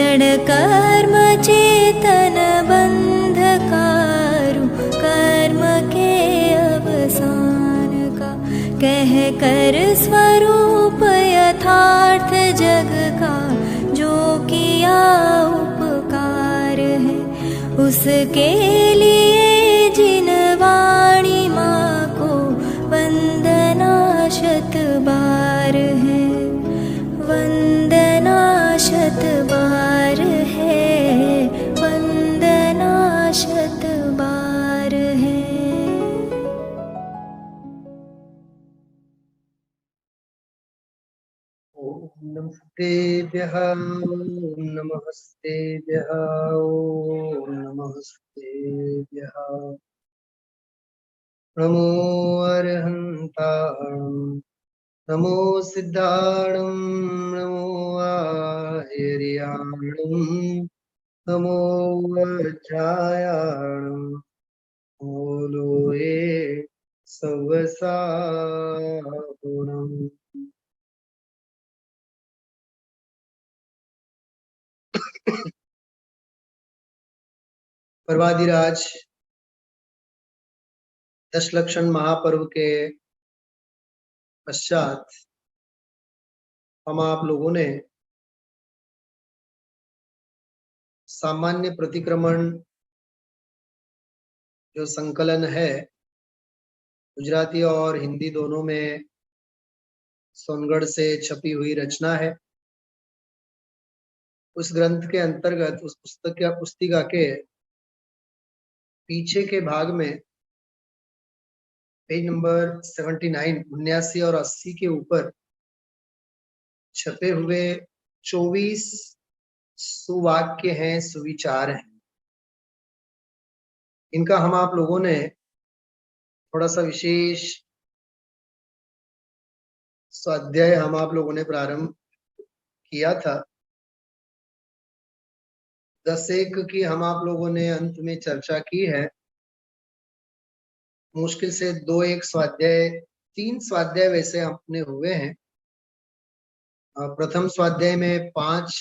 क्षण कर्म चेतन बंधकारु, कर्म के अवसान का कह कर स्वरूप यथार्थ जग का, जो किया उपकार है उसके लिए जिन वाणी माँ को वंदना शत बार है, वंदना शत बार है, वंदना शत बार है। ओम नमस्तेभ्यः, ओम नमस्तेभ्यः, ओम नमस्तेभ्यः। नमो अरहन्ताम्, नमो सिद्धाणं, नमो आर्याणं, नमो वज्रायाणं, बोलो ये सवसागुणम्। पर्वादिराज दशलक्षण महापर्व के पश्चात हम आप लोगों ने सामान्य प्रतिक्रमण जो संकलन है गुजराती और हिंदी दोनों में सोनगढ़ से छपी हुई रचना है, उस ग्रंथ के अंतर्गत उस पुस्तिका के पीछे के भाग में पेज नंबर 79, 79 और 80 के ऊपर छपे हुए 24 सुवाक्य हैं, सुविचार हैं। इनका हम आप लोगों ने थोड़ा सा विशेष स्वाध्याय हम आप लोगों ने प्रारंभ किया था। 10-1 की हम आप लोगों ने अंत में चर्चा की है। मुश्किल से 2-1 स्वाध्याय, 3 स्वाध्याय वैसे अपने हुए हैं। प्रथम स्वाध्याय में 5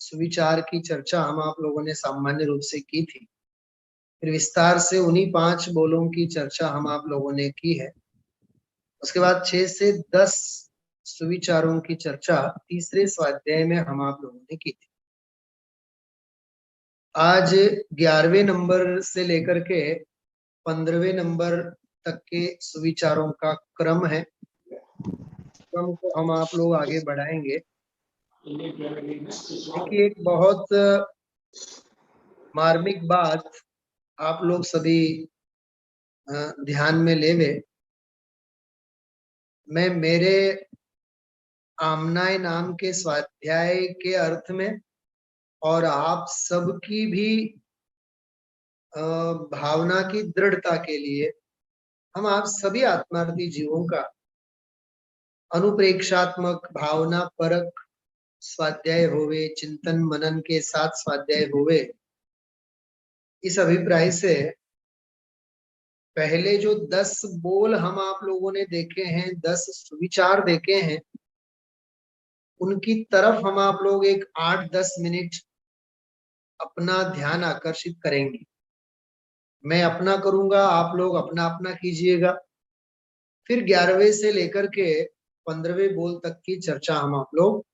सुविचार की चर्चा हम आप लोगों ने सामान्य रूप से की थी, फिर विस्तार से उन्हीं 5 बोलों की चर्चा हम आप लोगों ने की है। उसके बाद 6 से 10 सुविचारों की चर्चा तीसरे स्वाध्याय में हम आप लोगों ने की थी। आज 11वें नंबर से लेकर के 15वें नंबर तक के सुविचारों का क्रम है। क्रम को हम आप लोग आगे बढ़ाएंगे। देखिए, एक बहुत मार्मिक बात आप लोग सभी ध्यान में लेवे। मैं मेरे आमनाय नाम के स्वाध्याय के अर्थ में और आप सबकी भी भावना की दृढ़ता के लिए हम आप सभी आत्मार्थी जीवों का अनुप्रेक्षात्मक भावना परक स्वाध्याय होवे, चिंतन मनन के साथ स्वाध्याय होवे, इस अभिप्राय से पहले जो 10 बोल हम आप लोगों ने देखे हैं, 10 सुविचार देखे हैं, उनकी तरफ हम आप लोग एक 8-10 मिनट अपना ध्यान आकर्षित करेंगे। मैं अपना करूंगा, आप लोग अपना अपना कीजिएगा। फिर 11वें से लेकर के 15वें बोल तक की चर्चा हम आप लोग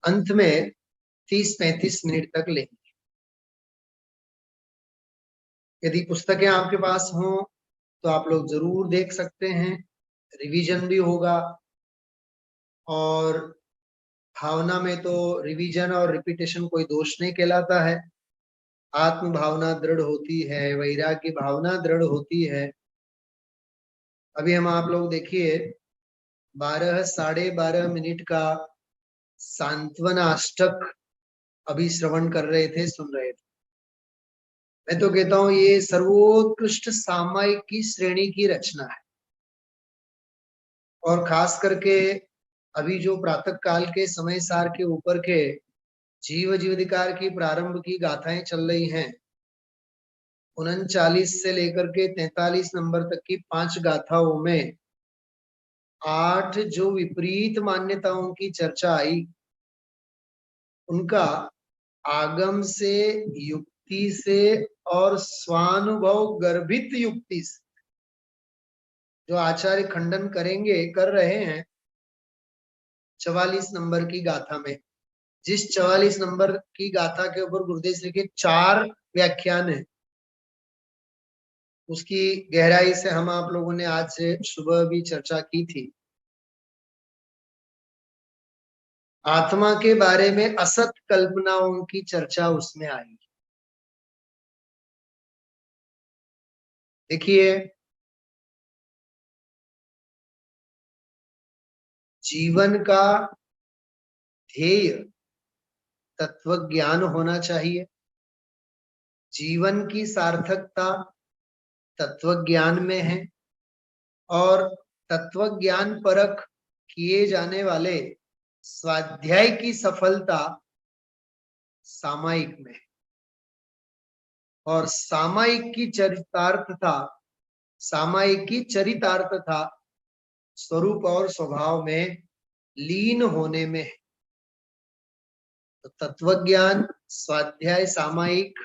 अंत में 30-35 मिनट तक लेंगे। यदि पुस्तकें आपके पास हों तो आप लोग जरूर देख सकते हैं, रिवीजन भी होगा। और भावना में तो रिवीजन और रिपीटेशन कोई दोष नहीं कहलाता है। आत्म भावना दृढ़ होती है, वैराग्य भावना दृढ़ होती है। अभी हम आप लोग देखिए 12-12.5 मिनट का सांत्वना अष्टक अभी श्रवण कर रहे थे, सुन रहे थे। मैं तो कहता हूं ये सर्वोत्कृष्ट सामायिक की श्रेणी की रचना है। और खास करके अभी जो प्रातः काल के समय सार के ऊपर के जीव जीवाधिकार की प्रारंभ की गाथाएं चल रही हैं, 39 से लेकर के 43 नंबर तक की 5 गाथाओं में 8 जो विपरीत मान्यताओं की चर्चा आई, उनका आगम से, युक्ति से और स्वानुभव गर्भित युक्ति से जो आचार्य खंडन कर रहे हैं 44 नंबर की गाथा में। जिस 44 नंबर की गाथा के ऊपर गुरुदेव श्री के 4 व्याख्यान है, उसकी गहराई से हम आप लोगों ने आज से सुबह भी चर्चा की थी। आत्मा के बारे में असत कल्पनाओं की चर्चा उसमें आई। देखिए, जीवन का ध्येय तत्व ज्ञान होना चाहिए। जीवन की सार्थकता तत्व ज्ञान में है और तत्व ज्ञान परख किए जाने वाले स्वाध्याय की सफलता सामायिक में है और सामायिक की चरितार्थता स्वरूप और स्वभाव में लीन होने में है। तो तत्वज्ञान, स्वाध्याय, सामायिक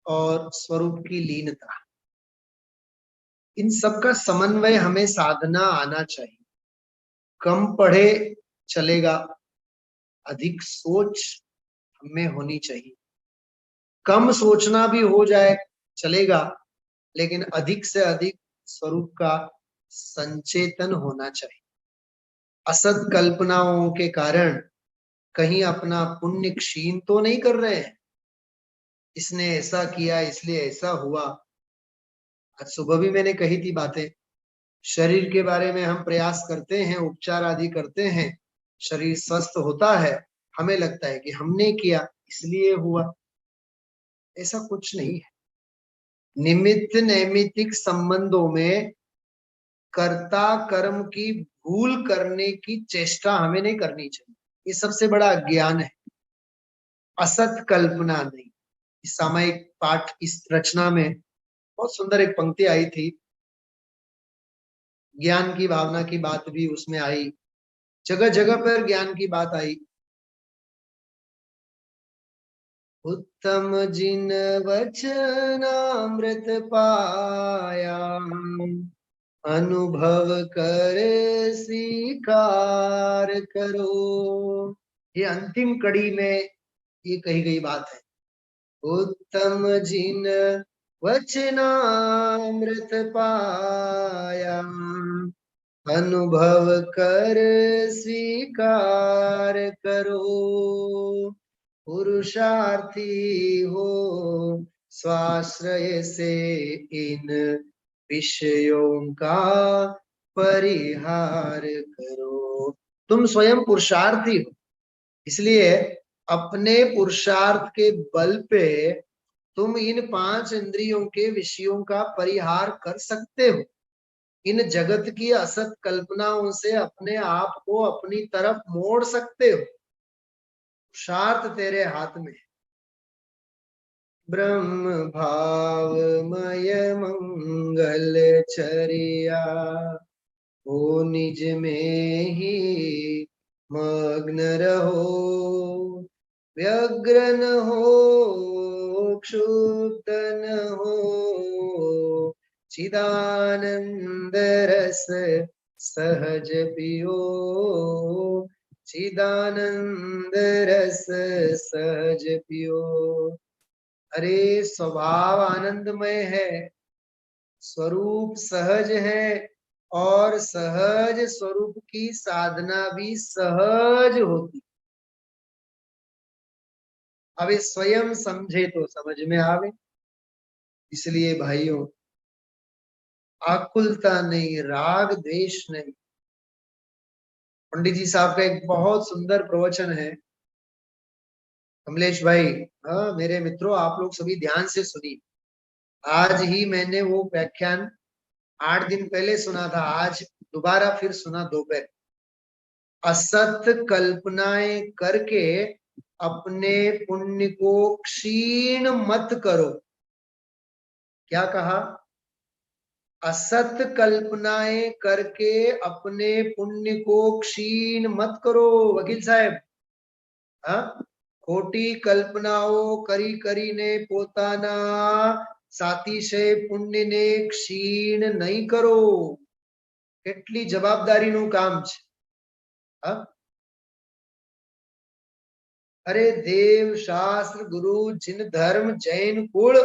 और स्वरूप की लीनता, इन सब का समन्वय हमें साधना आना चाहिए। कम पढ़े चलेगा, अधिक सोच हमें होनी चाहिए। कम सोचना भी हो जाए चलेगा, लेकिन अधिक से अधिक स्वरूप का संचेतन होना चाहिए। असत कल्पनाओं के कारण कहीं अपना पुण्य क्षीण तो नहीं कर रहे हैं। इसने ऐसा किया इसलिए ऐसा हुआ। आज सुबह भी मैंने कही थी बातें। शरीर के बारे में हम प्रयास करते हैं, उपचार आदि करते हैं, शरीर स्वस्थ होता है, हमें लगता है कि हमने किया इसलिए हुआ। ऐसा कुछ नहीं है। निमित्त नैमित्तिक संबंधों में कर्ता कर्म की भूल करने की चेष्टा हमें नहीं करनी चाहिए। ये सबसे बड़ा अज्ञान है, असत कल्पना नहीं। इस सामायिक पाठ, इस रचना में बहुत सुंदर एक पंक्ति आई थी। ज्ञान की भावना की बात भी उसमें आई, जगह जगह पर ज्ञान की बात आई। उत्तम जिन वचनामृत पाया, अनुभव कर स्वीकार करो। ये अंतिम कड़ी में ये कही गई बात है। उत्तम जिन वचनामृत पाया, अनुभव कर स्वीकार करो। पुरुषार्थी हो स्वाश्रय से इन विषयों का परिहार करो। तुम स्वयं पुरुषार्थी हो, इसलिए अपने पुरुषार्थ के बल पे तुम इन 5 इंद्रियों के विषयों का परिहार कर सकते हो। इन जगत की असत कल्पनाओं से अपने आप को अपनी तरफ मोड़ सकते हो। पुरुषार्थ तेरे हाथ में। ब्रह्म भावमय मंगल चरिया, हो निज में ही मग्न रहो। व्यग्र न हो, क्षुब्ध न हो, चिदानंद रस सहज पियो। चिदानंद रस सहज पियो। अरे स्वभाव आनंदमय है, स्वरूप सहज है और सहज स्वरूप की साधना भी सहज होती। अब स्वयं समझे तो समझ में आवे। इसलिए भाइयों, आकुलता नहीं, राग द्वेष नहीं। पंडित जी साहब का एक बहुत सुंदर प्रवचन है, कमलेश भाई। हाँ मेरे मित्रों, आप लोग सभी ध्यान से सुनिए। आज ही मैंने वो व्याख्यान 8 दिन पहले सुना था, आज दोबारा फिर सुना दोपहर। असत कल्पनाएं करके अपने पुण्य को क्षीण मत करो। क्या कहा? असत कल्पनाएं करके अपने पुण्य को क्षीण मत करो। वकील साहब, हाँ, ખોટી કલ્પનાઓ કરી કરીને પોતાના સાતિશય પુણ્યને ક્ષીણ નહીં કરો. કેટલી જવાબદારીનું કામ છે. હા, અરે દેવ શાસ્ત્ર गुरु जिन धर्म जैन कुल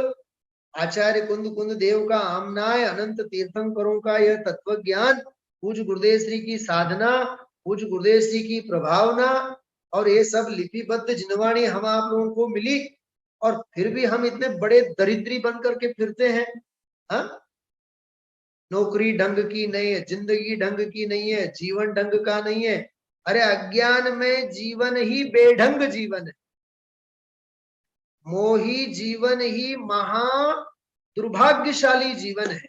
आचार्य कुंद कुंद देव का आमनाय अनंत तीर्थंकरों का यह तत्व ज्ञान, पूज्य गुरुदेव श्री की साधना, पूज्य गुरुदेव श्री की प्रभावना और ये सब लिपिबद्ध जिनवाणी हम आप लोगों को मिली, और फिर भी हम इतने बड़े दरिद्री बन करके फिरते हैं. हाँ, नौकरी ढंग की नहीं है, जिंदगी ढंग की नहीं है, जीवन ढंग का नहीं है. अरे अज्ञान में जीवन ही बेढंग जीवन है. मोही जीवन ही महा दुर्भाग्यशाली जीवन है.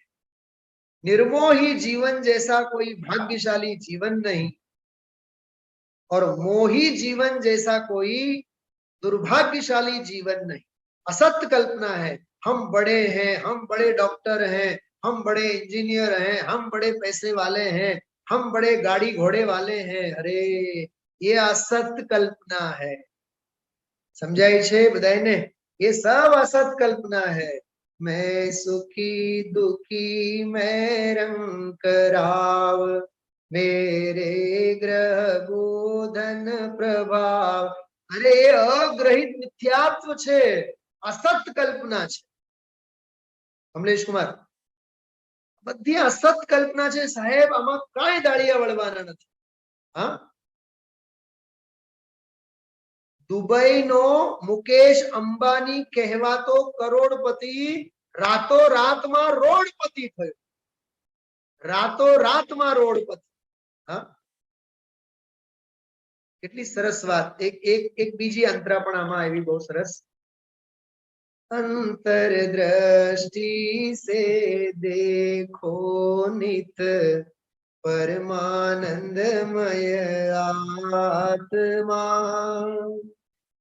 निर्मोही जीवन जैसा कोई भाग्यशाली जीवन नहीं, और मोही जीवन जैसा कोई दुर्भाग्यशाली जीवन नहीं. असत्य कल्पना है. हम बड़े हैं, हम बड़े डॉक्टर हैं, हम बड़े इंजीनियर हैं, हम बड़े पैसे वाले हैं, हम बड़े गाड़ी घोड़े वाले हैं. अरे ये असत्य कल्पना है. समझाई छे बधाईने? ये सब असत कल्पना है. मैं सुखी दुखी मैं रंग राव, मेरे ग्रह गोधन प्रभाव. अरे अग्रहित मिथ्यात्व छे, असत कल्पना छे. कमलेश कुमार, बधी असत कल्पना छे साहेब. आमां काई दाड़िया वळवाना नथी. हाँ, दुबई नो मुकेश अंबानी कहवातो करोड़पति रातो रात में रोडपति थयो. रातो रात में रोडपति. हाँ, કેટલી સરસ વાત. એક બીજી અંતરા પણ આમાં આવી બહુ સરસ. अंतरदृष्टि से देखो नित परमानंदमय आत्मा,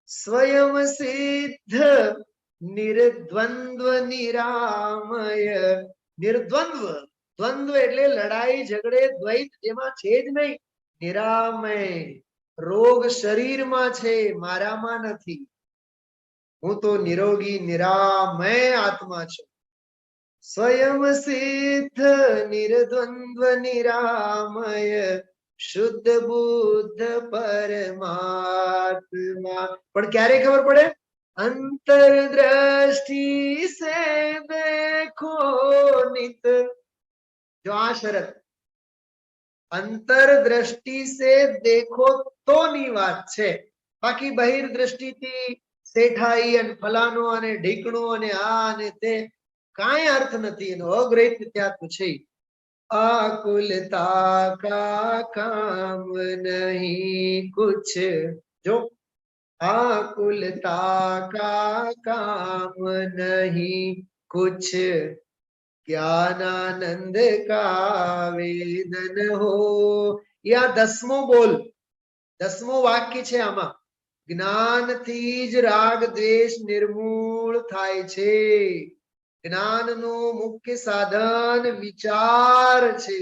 स्वयं सिद्ध निर्द्वंद्व निरामय. निर्द्वंद्व, द्वंद्व એટલે લડાઈ ઝઘડે દ્વૈત જેમાં છે જ નહીં. નિરામય, રોગ શરીરમાં છે, મારામાં નથી. હું તો નિરોગી નિરામય આત્મા છું. स्वयं सिद्ध निर्द्वंद्व निरामय शुद्ध बुद्ध परमात्मा. પણ ક્યારે ખબર પડે? अंतरदृष्टि से देखो नित. जो आ शरत अंतरदृष्टि से देखो तो ની વાત છે. બાકી બહિર દ્રષ્ટિથી શેઠાઈ અને ફલાનો અને ઢીકણો અને આ અને તે કાંઈ अर्थ નથી. એનો અગ્રહિત મિથ્યાત્વ છે. आकुलता का काम नहीं कुछ, जो आकुलता का काम नहीं कुछ, ज्ञानानंद का वेदन हो. या 10मो बोल, 10मो वाक्य છે આમાં. જ્ઞાન થી જ રાગ દ્વેષ નિર્મૂળ થાય છે. જ્ઞાનનું મુખ્ય સાધન વિચાર છે.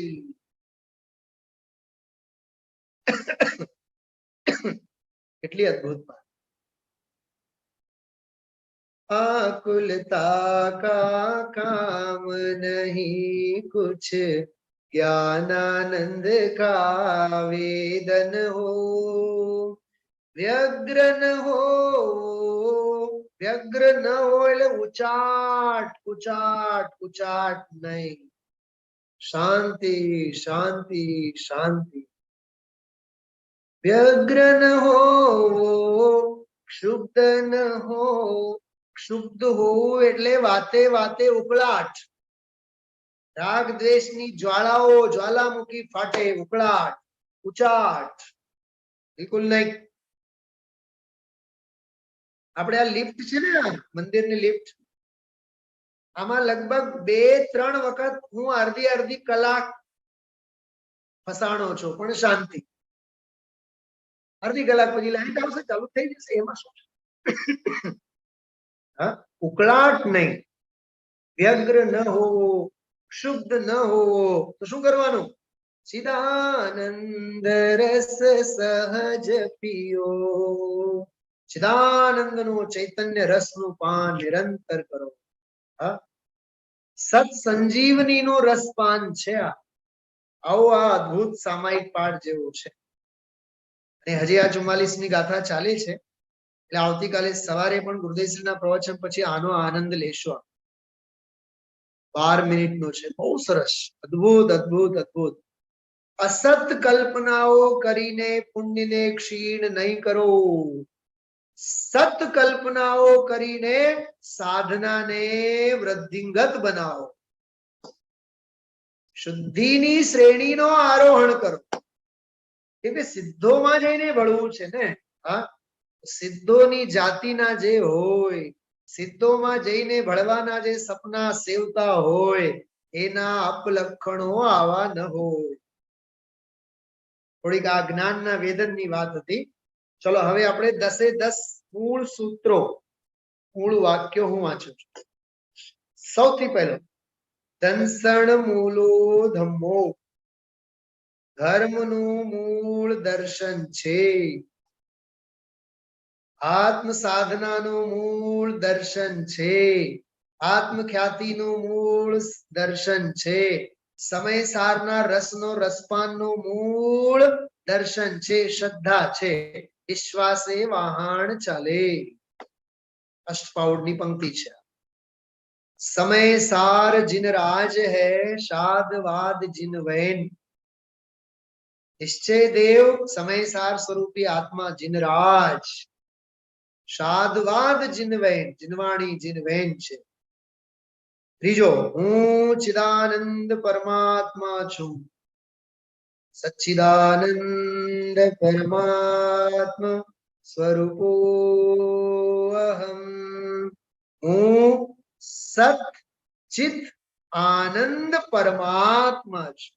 કેટલી અદ્ભુત વાત. आकुलता का काम नहीं कुछ, ज्ञानानंद का वेदन हो. व्यग्र न हो, व्यग्र न हो એટલે ઉચાટ ઉચાટ ઉચાટ નહીં. શાંતિ શાંતિ શાંતિ. व्यग्र न हो, क्षुब्ध न हो. क्षुब्ध હોવું એટલે વાતે વાતે ઉકળાટ. રાગ દ્વેષની જ્વાળાઓ જ્વાલામુખી ફાટે. ઉકળાટ ઉચાટ બિલકુલ નહીં. આપણે આ લિફ્ટ છે ને, મંદિરની લિફ્ટ, આમાં લગભગ 2-3 વખત હું અડધી અડધી કલાક ફસાણો છું, પણ શાંતિ. અડધી કલાક પછી લાઈટ આવશે, ચાલુ થઈ જશે. એમાં શું છે? હા, ઉકળાટ નહીં. વ્યગ્ર ન હોવો, ક્ષુબ્ધ ન હોવો. તો શું કરવાનું? સીધા આનંદ રસ સહજ પીઓ. ચિદાનંદનું ચૈતન્ય રસનું પાન નિરંતર કરો. હા, સત સંજીવનીનું રસપાન છે આવો આ અદ્ભુત સામાયિક પાઠ જેવું છે. અને હજી આ 44મી ગાથા ચાલે છે, એટલે આવતીકાલે સવારે પણ ગુરુદેવશ્રીના પ્રવચન પછી આનો આનંદ લેશો. 12 મિનિટનો છે, બહુ સરસ, અદ્ભુત અદ્ભુત અદ્ભુત. અસત કલ્પનાઓ કરીને પુણ્યને ક્ષીણ નહીં કરો, સત કલ્પનાઓ કરીને સાધનાને વૃદ્ધિંગત બનાવો, શુદ્ધિની શ્રેણીનો આરોહણ કરો. કેમ કે સિદ્ધોમાં જઈને ભળવું છે ને. હા, સિદ્ધોની જાતિના જે હોય, સિદ્ધોમાં જઈને ભળવાના જે સપના સેવતા હોય, એના અપલક્ષણો આવા ન હોય. થોડીક આ જ્ઞાનના વેદનની વાત હતી. ચલો હવે આપણે 10 મૂળ સૂત્રો, મૂળ વાક્યો હું વાંચું છું. સૌથી પહેલો, દંસણ મૂલો ધમ્મો, ધર્મનું મૂળ દર્શન છે. આત્મ સાધનાનું મૂળ દર્શન છે. આત્મ ખ્યાતિનું મૂળ દર્શન છે. સમય સારના રસનો રસપાનનું મૂળ દર્શન છે. શ્રદ્ધા છે. વિશ્વાસે વાહણ ચાલે. અષ્ટપાઉડની પંક્તિ છે. समय सार जिन राज है, शादवाद जिन वैन. निश्चय देव समय सार स्वरूपी आत्मा जिन राज, शादवाद जिन वैन, जिनवाणी जिन वैन છે. ત્રીજો, હું ચિદાનંદ પરમાત્મા છું. સચ્ચિદાનંદ પરમાત્મા સ્વરૂપો અહમ. હું સત ચિત આનંદ પરમાત્મા છું.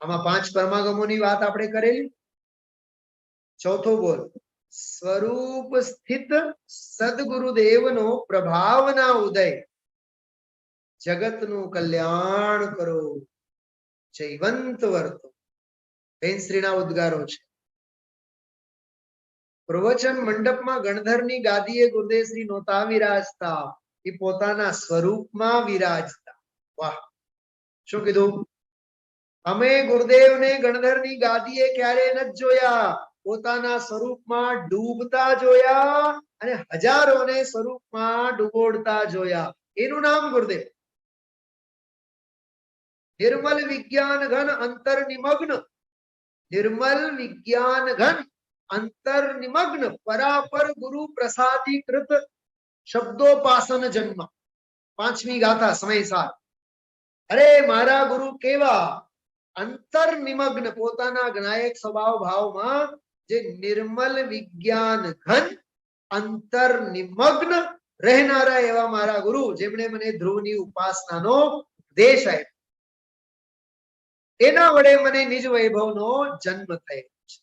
આમાં 5 પરમાગમોની વાત આપણે કરેલી. ચોથો બોલ, સ્વરૂપ સ્થિત સદગુરુદેવનો પ્રભાવના ઉદય, જગતનું કલ્યાણ કરો, જયવંત વર્તો. શ્રીના ઉદ્ગારો છે. પ્રવચન મંડપમાં ગણધરની ગાદીએ ગુરુદેવશ્રી નહોતા વિરાજતા, એ પોતાના સ્વરૂપમાં વિરાજતા. વાહ, શું કીધું? અમે ગુરુદેવને ગણધરની ગાદીએ ક્યારે નથી જોયા, પોતાના સ્વરૂપમાં ડૂબતા જોયા અને હજારોને સ્વરૂપમાં ડૂબોડતા જોયા. એનું નામ ગુરુદેવ. નિર્મલ વિજ્ઞાન ઘન અંતર નિમગ્ન, નિર્મલ વિજ્ઞાન ઘન અંતર નિમગ્ન, પરાપર ગુરુ પ્રસાદીકૃત શબ્દોપાસન જન્મ. 5મી ગાથા સમયસાર. અરે મારા ગુરુ કેવા અંતર નિમગ્ન, પોતાના જ્ઞાયક સ્વભાવ ભાવમાં જે નિર્મલ વિજ્ઞાન ઘન અંતર નિમગ્ન રહેનારા એવા મારા ગુરુ, જેમણે મને ધ્રુવની ઉપાસનાનો ઉપદેશ આપ્યો, એના વડે મને નિજ વૈભવનો જન્મ થયો છે.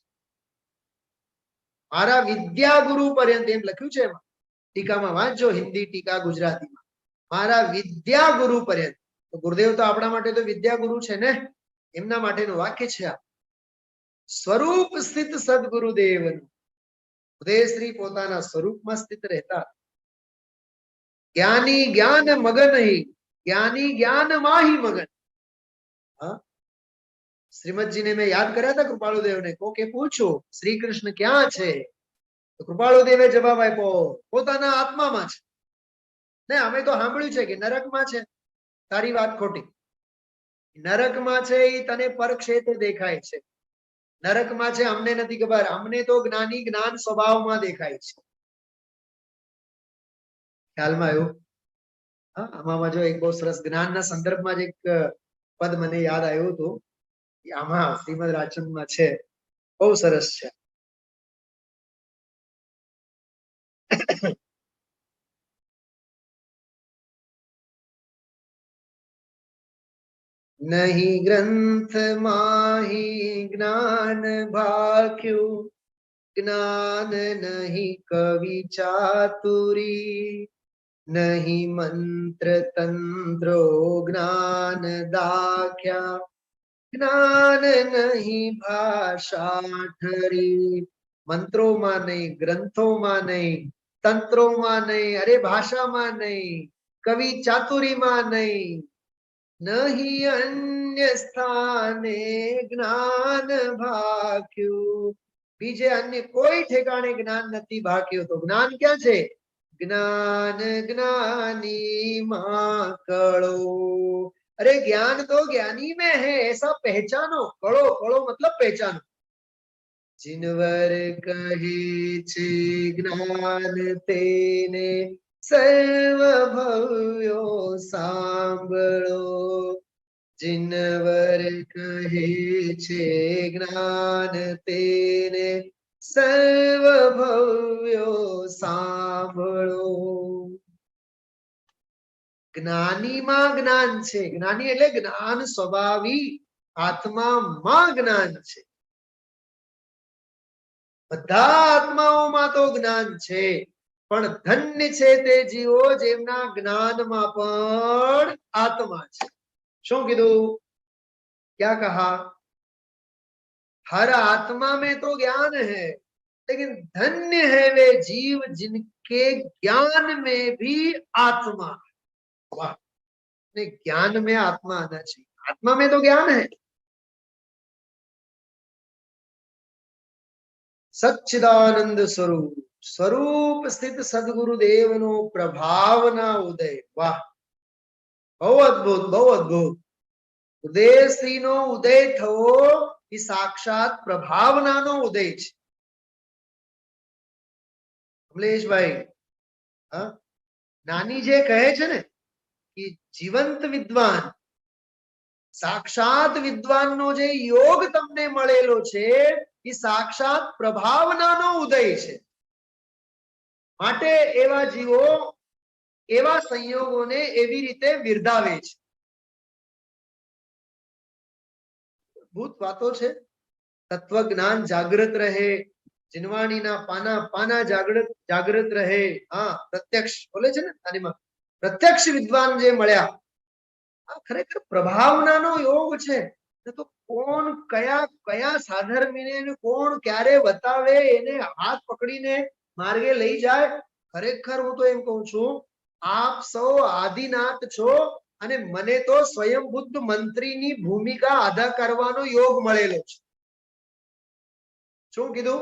મારા વિદ્યા ગુરુ પર્યંત, એમ લખ્યું છે એમાં, ટીકામાં વાંચજો, હિન્દી ટીકા ગુજરાતીમાં. મારા વિદ્યા ગુરુ પર્યંત. તો ગુરુદેવ તો આપણા માટે તો વિદ્યા ગુરુ છે ને, એમના માટેનું વાક્ય છે આ. સ્વરૂપ સ્થિત સદગુરુદેવનું, ઉદયશ્રી પોતાના સ્વરૂપમાં સ્થિત રહેતા. જ્ઞાની જ્ઞાન મગન હી, જ્ઞાની જ્ઞાન માહી મગન. હા, શ્રીમદજીને મેં યાદ કર્યા હતા કૃપાળુદેવને. કોકે પૂછ્યું શ્રી કૃષ્ણ ક્યાં છે, તો કૃપાળુદેવે જવાબ આપ્યો પોતાના આત્મામાં છે. ને અમે તો સાંભળ્યું છે કે નરકમાં છે. તારી વાત ખોટી. નરકમાં છે એ તને પરક્ષેત્રે દેખાય છે. નરકમાં છે અમને નથી ખબર, અમને તો જ્ઞાની જ્ઞાન સ્વભાવમાં દેખાય છે. ખ્યાલમાં આવ્યું? હા, આમાં જો એક બહુ સરસ જ્ઞાનના સંદર્ભમાં જ એક પદ મને યાદ આવ્યું હતું. આમાં શ્રીમદ રાજચંદ્રમાં છે, બહુ સરસ છે. નહીં ગ્રંથ માહી જ્ઞાન ભાખ્યું, જ્ઞાન નહીં કવિ ચાતુરી, નહીં મંત્ર તંત્રો જ્ઞાન દાખ્યા, જ્ઞાન નહીં ભાષા ઠરી. મંત્રોમાં નહીં, ગ્રંથોમાં નહીં, તંત્રોમાં નહીં, અરે ભાષામાં નહીં, કવિ ચાતુરીમાં નહીં, નહીં અન્ય સ્થાને જ્ઞાન ભાક્યું, બીજે અન્ય કોઈ ઠેકાણે જ્ઞાન નથી ભાક્યું. તો જ્ઞાન ક્યાં છે? જ્ઞાન જ્ઞાની માં કળો. अरे ज्ञान तो ज्ञानी में है, ऐसा पहचानो. कड़ो, कड़ो मतलब पहचानो. जिनवर कहे छे ज्ञान तेने सर्व भव्यो सांभळो. जिनवर कहे छे ज्ञान तेने सर्व भव्यो सांभळो. જ્ઞાનીમાં જ્ઞાન છે. જ્ઞાની એટલે જ્ઞાન સ્વભાવી, આત્મામાં જ્ઞાન છે. બધા આત્માઓમાં તો જ્ઞાન છે, પણ ધન્ય છે તે જીવો જેમના જ્ઞાનમાં પણ આત્મા છે. શું કીધું? क्या कहा? हर आत्मा में तो ज्ञान है, लेकिन धन्य है वे जीव जिनके ज्ञान में भी आत्मा. वाह! ज्ञान में आत्मा आना चाहिए. आत्मा में तो ज्ञान है. सच्चिदानंद स्वरूप, स्वरूप स्थित सदगुरुदेव नो प्रभावना उदय. वाह! बहु अद्भुत, बहु अद्भुत. ઉદય શ્રી નો ઉદય થવો એ સાક્ષાત પ્રભાવનાનો ઉદય છે. કમલેશભાઈ, નાની જે કહે છે ને કે જીવંત વિદ્વાન, સાક્ષાત વિદ્વાનનો જે યોગ તમને મળેલો છે એ સાક્ષાત પ્રભાવનાનો ઉદય છે. માટે એવા જીવો એવા સંયોગોને એવી રીતે વિરદાવે છે. ભૂત વાતો છે. તત્વજ્ઞાન જાગૃત રહે, જીનવાણીના પાના પાના જાગૃત રહે. હા, પ્રત્યક્ષ બોલે છે ને આનીમાં, પ્રત્યક્ષ વિદ્વાન જે મળ્યા, આ ખરેખર પ્રભાવનાનો યોગ છે. તો કોણ કયા કયા સાધર્મીને કોણ ક્યારે બતાવે, એને હાથ પકડીને માર્ગે લઈ જાય. ખરેખર હું તો એમ કહું છું, આપ સૌ આદિનાથ છો અને મને તો સ્વયં બુદ્ધ મંત્રીની ભૂમિકા અદા કરવાનો યોગ મળેલો છે. શું કીધું?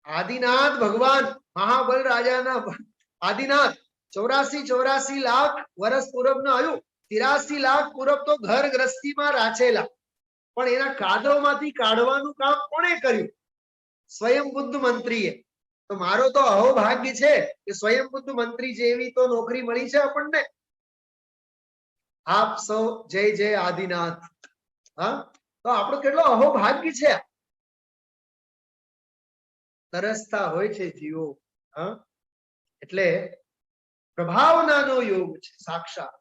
આદિનાથ ભગવાન મહાબલ રાજાના આદિનાથ 84 લાખ વર્ષ પૂર્વના આયુ, 83 લાખ પૂર્વ તો ઘર ગ્રસ્તીમાં રાખેલા, પણ એના કાદવમાંથી કાઢવાનું કામ કોણે કર્યું? સ્વયં બુદ્ધ મંત્રીએ. તો મારો તો અહોભાગ્ય છે કે સ્વયં બુદ્ધ મંત્રી જેવી તો નોકરી મળી છે આપણને. આપ સૌ જય જય આદિનાથ. હા, તો આપણો કેટલો અહોભાગ્ય છે. તરસતા હોય છે જીવો. હા, એટલે પ્રભાવનાનો યોગ છે સાક્ષાત.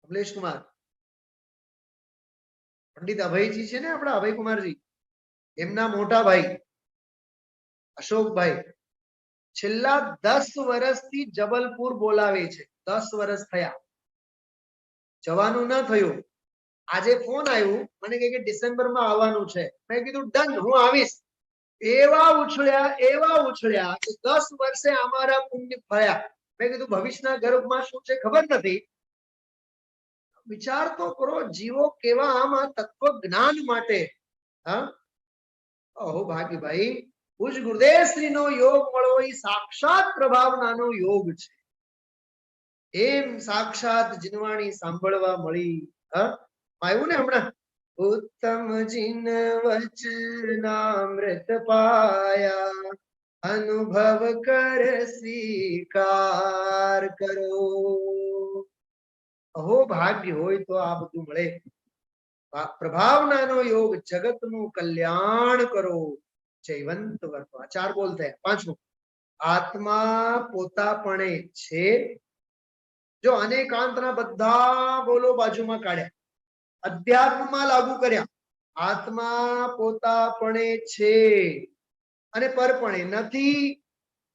કમલેશ કુમાર, પંડિત અભયજી છે ને આપણા અભયકુમારજી, એમના મોટા ભાઈ અશોકભાઈ છેલ્લા 10 વર્ષથી જબલપુર બોલાવે છે. 10 વર્ષ થયા, જવાનું ન થયું. આજે ફોન આવ્યું, મને કે ડિસેમ્બરમાં આવવાનું છે. મેં કીધું ડન, હું આવીશ. એવા ઉછળ્યા કે 10 વર્ષે અમારા પુણ્ય ફળ્યા. મેં કીધું ભવિષ્યના ગર્ભમાં શું છે ખબર નથી. વિચાર તો કરો, જીવો કેવા આમાં તત્વ જ્ઞાન માટે. હા, અહો ભાગ્યભાઈ, પૂજ ગુરુદેવ શ્રી નો યોગ મળવો એ સાક્ષાત પ્રભાવનાનો યોગ છે. એમ સાક્ષાત જીનવાણી સાંભળવા મળી. આવ્યું ને હમણાં, ઉત્તમ જીન વચનામૃત પાયા, અનુભવ કર સ્વીકાર કરો. અહો ભાગ્ય હોય તો આ બધું મળે. પ્રભાવનાનો યોગ જગતનું કલ્યાણ કરો. જયવંત વર્તો. 4 બોલ થયા. 5મું, આત્મા પોતાપણે છે. જો અનેકાંતના બધા બોલો બાજુમાં કાઢ્યા, અધ્યાત્મમાં લાગુ કર્યા. આત્મા પોતાપણે છે અને પરપણે નથી,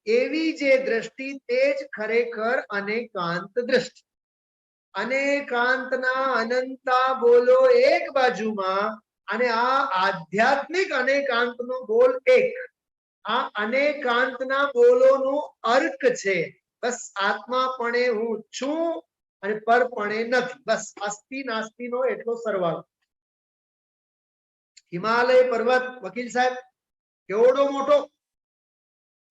એવી જે દ્રષ્ટિ તે જ ખરેખર અનેકાંત દ્રષ્ટિ. અનેકાંતના અનંતા બોલો એક બાજુમાં અને આ આધ્યાત્મિક અનેકાંતનો બોલ એક. આ અનેકાંતના બોલોનું અર્ક છે. બસ આત્માપણે હું છું અને પરપણે નથી. બસ અસ્તિ નાસ્તિનો એટલો સરવાળો. હિમાલય પર્વત વકીલ સાહેબ કેવડો મોટો,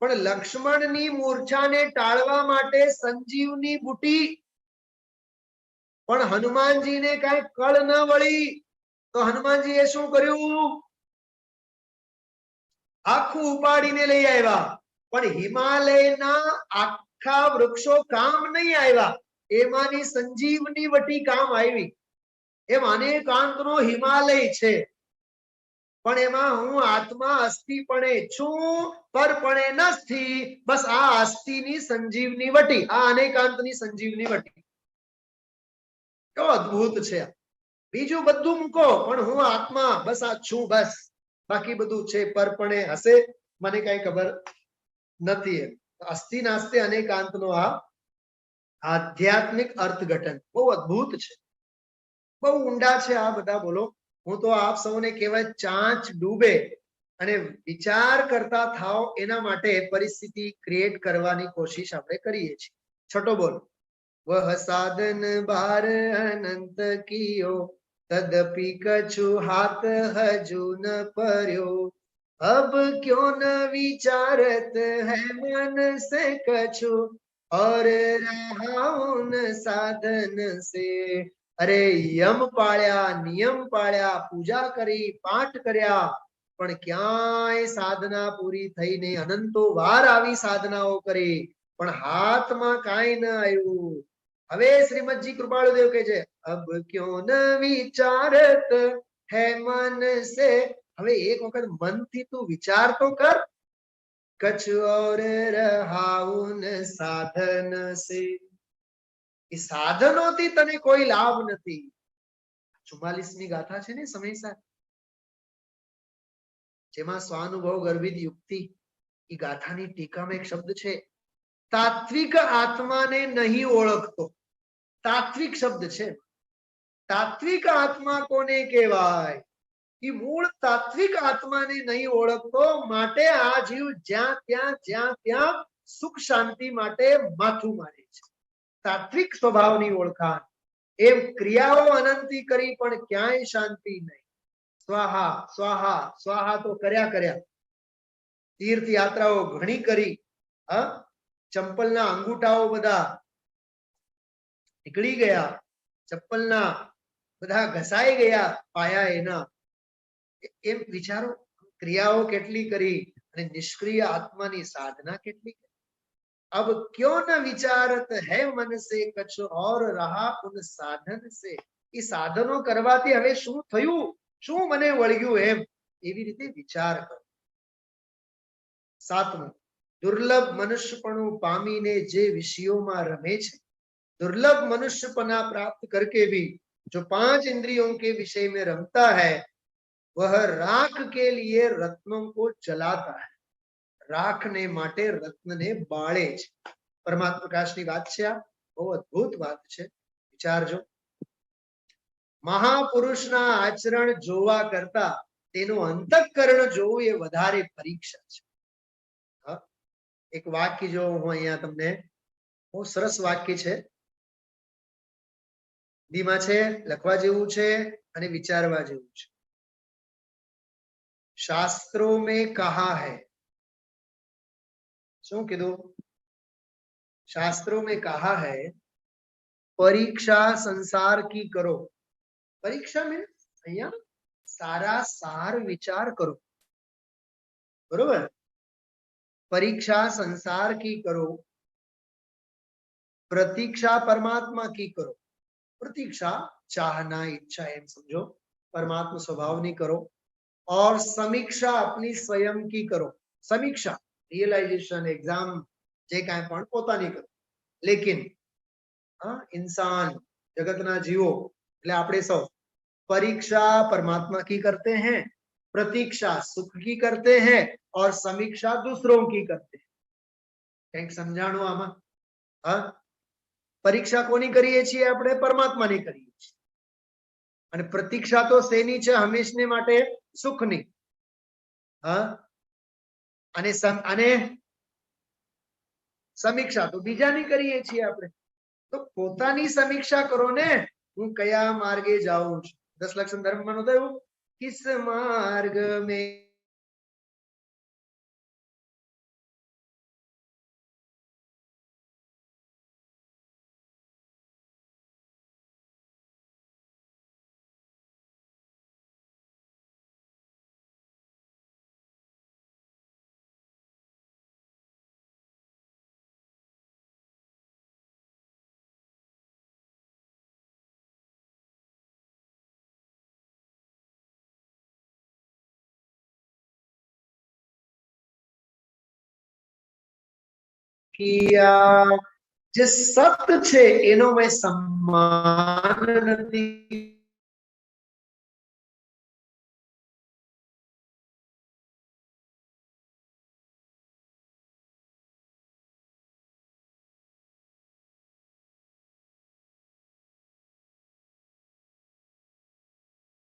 પણ લક્ષ્મણની મૂર્છાને ટાળવા માટે સંજીવની બુટી, પણ હનુમાનજીને કઈ કળ ન વળી તો હનુમાનજીએ શું કર્યું? આખું ઉપાડીને લઈ આવ્યા. પણ હિમાલયના આખા વૃક્ષો કામ નહીં આવ્યા, એમાંની સંજીવની વટી કામ આવી. એમ અનેકાંતનો હિમાલય છે, પણ એમાં હું આત્મા અસ્થિપણે છું, પરપણે નથી. બસ આ અસ્થિની સંજીવની વટી, આ અનેકાંતની સંજીવની વટી. કેવો અદ્ભુત છે! બીજું બધું મૂકો, પણ હું આત્મા બસ આ છું. બસ બાકી બધું છે પરપણે હશે, મને કઈ ખબર નથી. અસ્થિ નાસ્તે અનેકાંતનો આ આધ્યાત્મિક અર્થઘટન બહુ અદ્ભુત છે, બહુ ઊંડા છે આ બધા. બોલો, હું તો આપ સૌને કહેવાય ચાંચ ડૂબે અને વિચાર કરતા થાવ એના માટે પરિસ્થિતિ ક્રિએટ કરવાની કોશિશ આપણે કરીએ છીએ. છઠ્ઠો બોલ. વહ સાધન બાર અનંત કિયો, તદપી કछु હાથ હજુ ન पर्यो. अब क्यों न विचारत है मन से कछु, और रहा उन साधन से. અરે યમ પાળ્યા, નિયમ પાળ્યા, પૂજા કરી, પાઠ કર્યા, પણ ક્યાંય સાધના પૂરી થઈ નહીં. અનંતો વાર આવી સાધનાઓ કરી, પણ હાથમાં કાંઈ ન આવ્યું. હવે શ્રીમદજી કૃપાળુદેવ કહે છે, અબ ક્યો ન વિચારત હે મન સે. હવે એક વખત મનથી તું વિચાર તો કર. કછ ઓર રહા ઉન સાધન સે. એ સાધનોથી તને કોઈ લાભ નથી. 44મી ગાથા છે ને સમયસર, જેમાં સ્વાનુભવ ગર્ભિત યુક્તિ, એ ગાથાની ટીકામાં એક શબ્દ છે, તાત્વિક આત્માને નહીં ઓળખતો. તાત્વિક શબ્દ છે. તાત્વિક આત્મા કોને કહેવાય? એ મૂળ તાત્વિક આત્માને નહીં ઓળખતો, માટે આ જીવ જ્યાં ત્યાં સુખ શાંતિ માટે માથું મારે છે. તાત્વિક સ્વભાવની ઓળખાણ. એમ ક્રિયાઓ અનંતી કરી પણ ક્યાંય શાંતિ નહીં. સ્વાહા સ્વાહા સ્વાહા તો કર્યા, તીર્થ યાત્રાઓ ઘણી કરી, ચંપલના અંગૂઠાઓ બધા નીકળી ગયા, ચપ્પલના બધા ઘસાઈ ગયા પાયા એના. એમ વિચારો, ક્રિયાઓ કેટલી કરી અને નિષ્ક્રિય આત્માની સાધના કેટલી કરી. अब क्यों न विचारत है मन से कछ और रहा उन साधन से. એ સાધનો કરવાથી હવે શું થયું, શું મને વળગ્યું, એમ એવી રીતે વિચાર કરો. સાતમું, દુર્લભ મનુષ્યપણું પામીને જે વિષયોમાં રમે છે, दुर्लभ मनुष्यपना प्राप्त करके भी जो 5 इंद्रियों के विषय में रमता है, वह राख के लिए रत्नों को जलाता है. રાખને માટે રત્નને બાળે છે. પરમાત્મા પ્રકાશની વાત છે આ, બહુ અદ્ભુત વાત છે, વિચારજો. મહાપુરુષના આચરણ જોવા કરતા તેનું અંતઃકરણ જોવું એ વધારે પરીક્ષા છે. એક વાક્ય જો હું અહીંયા તમને, બહુ સરસ વાક્ય છે, હિન્દીમાં છે, લખવા જેવું છે અને વિચારવા જેવું છે. શાસ્ત્રો મેં કહા હૈ, શું કીધું? शास्त्रों में कहा है परीक्षा संसार की करो. परीक्षा में અહીંયા સારા સાર વિચાર કરો, બરોબર? परीक्षा संसार की करो, प्रतीक्षा परमात्मा की करो. प्रतीक्षा चाहना, इच्छा, एम समझो, परमात्मा स्वभावनी करो. और समीक्षा अपनी स्वयं की करो. समीक्षा रियलाइजेशन, एग्जाम જે કાંઈ પણ પોતાની કરો. લેકિન इंसान जगतना जीवो એટલે આપણે સૌ परीक्षा परमात्मा की करते हैं, प्रतीक्षा सुख की करते हैं और समीक्षा दूसरों की करते हैं. કંઈક સમજાણું આમાં? પરીક્ષા કોની કરીએ છીએ આપણે? પરમાત્માની કરીએ છીએ. અને પ્રતીક્ષા તો શેની છે? હંમેશને માટે સુખની. હા, અને સમીક્ષા તો બીજાની કરીએ છીએ આપણે. તો પોતાની સમીક્ષા કરો ને, હું કયા માર્ગે જાઉં છું. 10 લક્ષણ ધર્મમાં નહોતું એવું? કિસ માર્ગ મેં કિયા. જે સત છે એનો મેં સન્માન નથી